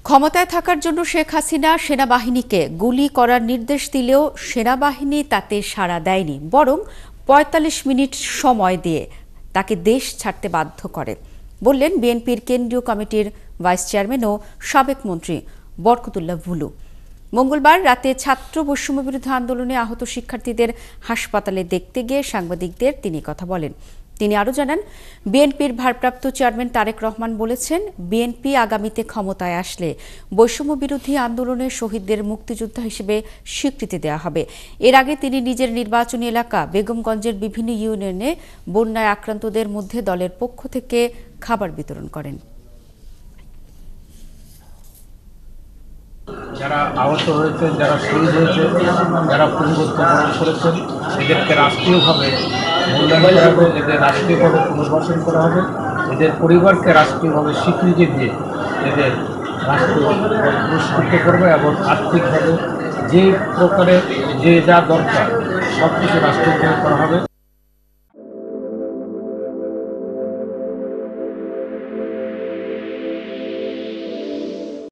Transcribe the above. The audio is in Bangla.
ক্ষমতায় থাকার জন্য শেখ হাসিনা সেনাবাহিনীকে গুলি করার নির্দেশ দিলেও সেনাবাহিনী তাতে সাড়া দেয়নি, বরং ৪৫ মিনিট সময় দিয়ে তাকে দেশ ছাড়তে বাধ্য করে, বললেন বিএনপির কেন্দ্রীয় কমিটির ভাইস চেয়ারম্যান ও সাবেক মন্ত্রী বরকতুল্লাহ ভুলু। মঙ্গলবার রাতে ছাত্র বৈষম্যবিরোধী আন্দোলনে আহত শিক্ষার্থীদের হাসপাতালে দেখতে গিয়ে সাংবাদিকদের তিনি কথা বলেন। তিনি আরও জানান, বিএনপির ভারপ্রাপ্ত চেয়ারম্যান তারেক রহমান বলেছেন, বিএনপি আগামীতে ক্ষমতায় আসলে বৈষম্যবিরোধী আন্দোলনের শহীদদের মুক্তিযোদ্ধা হিসেবে স্বীকৃতি দেওয়া হবে। এর আগে তিনি নিজের নির্বাচনী এলাকা বেগমগঞ্জের বিভিন্ন ইউনিয়নে বন্যায় আক্রান্তদের মধ্যে দলের পক্ষ থেকে খাবার বিতরণ করেন। যারা আহত হয়েছেন, যারা শহীদ হয়েছে, যারা পুনরুত্থান করেছেন, এদেরকে রাষ্ট্রীয়ভাবে মূল্যায়ন করা হবে, এদের রাষ্ট্রীয়ভাবে পুনর্বাসন করা হবে, এদের পরিবারকে রাষ্ট্রীয়ভাভাবে স্বীকৃতি দিয়ে এদের রাষ্ট্রীয় পুরস্কৃত করবে এবং আর্থিকভাবে যে প্রকারে যে যা দরকার সব কিছু রাষ্ট্রীয়ভাবে করা হবে।